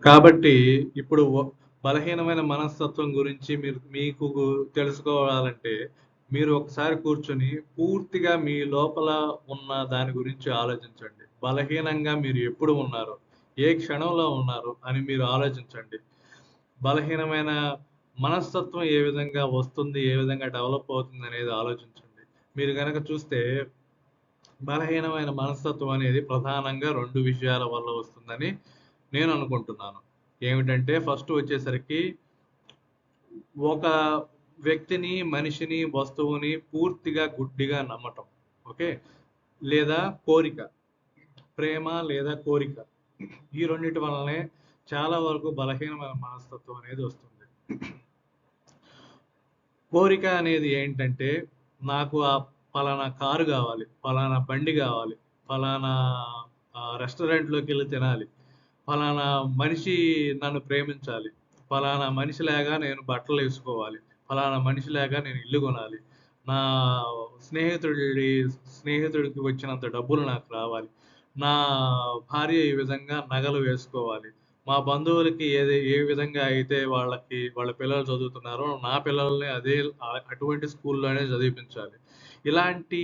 కాబట్టి ఇప్పుడు బలహీనమైన మనస్తత్వం గురించి మీకు తెలుసుకోవాలంటే మీరు ఒకసారి కూర్చొని పూర్తిగా మీ లోపల ఉన్న దాని గురించి ఆలోచించండి. బలహీనంగా మీరు ఎప్పుడు ఉన్నారు? ఏ క్షణంలో ఉన్నారు అని మీరు ఆలోచించండి. బలహీనమైన మనస్తత్వం ఏ విధంగా వస్తుంది? ఏ విధంగా డెవలప్ అవుతుంది అనేది ఆలోచించండి. మీరు గనక చూస్తే బలహీనమైన మనస్తత్వం అనేది ప్రధానంగా 2 విషయాల వల్ల వస్తుందని నేను అనుకుంటున్నాను. ఏమిటంటే ఫస్ట్ వచ్చేసరికి ఒక వ్యక్తిని, మనిషిని, వస్తువుని పూర్తిగా గుడ్డిగా నమ్మటం. ఓకే. లేదా కోరిక. ప్రేమ లేదా కోరిక. ఈ రెండిటి వల్లనే చాలా వరకు బలహీనమైన మనస్తత్వం అనేది వస్తుంది. కోరిక అనేది ఏంటంటే నాకు ఆ పలానా కారు కావాలి, పలానా బండి కావాలి, పలానా రెస్టారెంట్లోకి వెళ్ళి తినాలి, పలానా మనిషి నన్ను ప్రేమించాలి, పలానా మనిషిలాగా నేను బట్టలు వేసుకోవాలి, పలానా మనిషిలాగా నేను ఇల్లు కొనాలి, నా స్నేహితుడికి వచ్చినంత డబ్బులు నాకు రావాలి, నా భార్య ఈ విధంగా నగలు వేసుకోవాలి, మా బంధువులకి ఏ విధంగా అయితే వాళ్ళ పిల్లలు చదువుతున్నారో నా పిల్లల్ని అటువంటి స్కూల్లోనే చదివిపించాలి. ఇలాంటి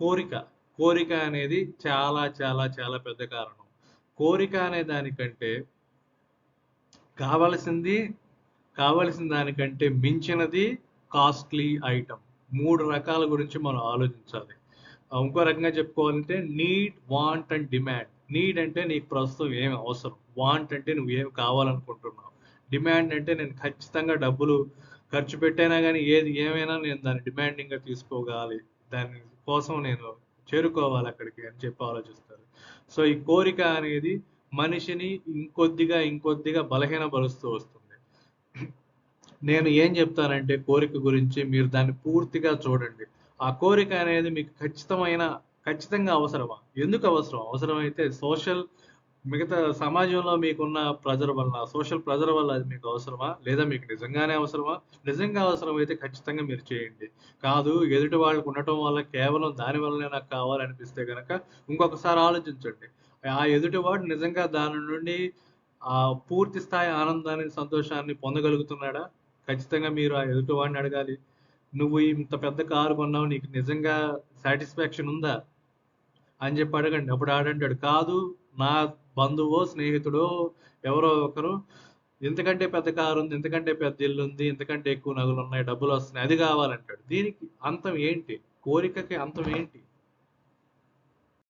కోరిక కోరిక అనేది చాలా చాలా చాలా పెద్ద కారణం. కోరిక అనే దానికంటే కావలసింది కావలసిన దానికంటే మించినది కాస్ట్లీ ఐటమ్. 3 రకాల గురించి మనం ఆలోచించాలి. ఇంకో రకంగా చెప్పుకోవాలంటే need, want and demand. Need అంటే నీకు ప్రస్తుతం ఏమి అవసరం. వాంట్ అంటే నువ్వేమి కావాలనుకుంటున్నావు. డిమాండ్ అంటే నేను ఖచ్చితంగా డబ్బులు ఖర్చు పెట్టైనా గానీ ఏది ఏమైనా నేను దాన్ని డిమాండింగ్‌గా తీసుకోగాలి. దాని కోసం నేను చేరుకోవాలి అక్కడికి అని చెప్పి ఆలోచిస్తారు. సో, ఈ కోరిక అనేది మనిషిని ఇంకొద్దిగా బలహీనపరుస్తూ వస్తుంది. నేను ఏం చెప్తానంటే కోరిక గురించి మీరు దాన్ని పూర్తిగా చూడండి. ఆ కోరిక అనేది మీకు ఖచ్చితంగా అవసరమా? ఎందుకు అవసరం? అవసరమైతే మిగతా సమాజంలో మీకున్న సోషల్ ప్రెజర్ వల్ల అది మీకు అవసరమా? లేదా మీకు నిజంగానే అవసరమా? నిజంగా అవసరమైతే ఖచ్చితంగా మీరు చేయండి. కాదు ఎదుటి వాళ్ళకి ఉండటం వల్ల కేవలం దాని వల్లనే నాకు కావాలనిపిస్తే గనక ఇంకొకసారి ఆలోచించండి. ఆ ఎదుటివాడు నిజంగా దాని నుండి పూర్తి స్థాయి ఆనందాన్ని, సంతోషాన్ని పొందగలుగుతున్నాడా? ఖచ్చితంగా మీరు ఆ ఎదుటివాడిని అడగాలి. నువ్వు ఇంత పెద్ద కారు కొన్నావు. నీకు నిజంగా సాటిస్ఫాక్షన్ ఉందా? అని చెప్పి అడగండి. అప్పుడు ఆడంటాడు, కాదు నా బంధువో, స్నేహితుడో ఎవరో ఒకరు ఇంతకంటే పెద్ద కారు ఉంది, ఇంతకంటే పెద్ద ఇల్లు ఉంది, ఇంతకంటే ఎక్కువ నగలు ఉన్నాయి, డబ్బులు వస్తున్నాయి, అది కావాలంటాడు. దీనికి అంతం ఏంటి? కోరికకి అంతం ఏంటి?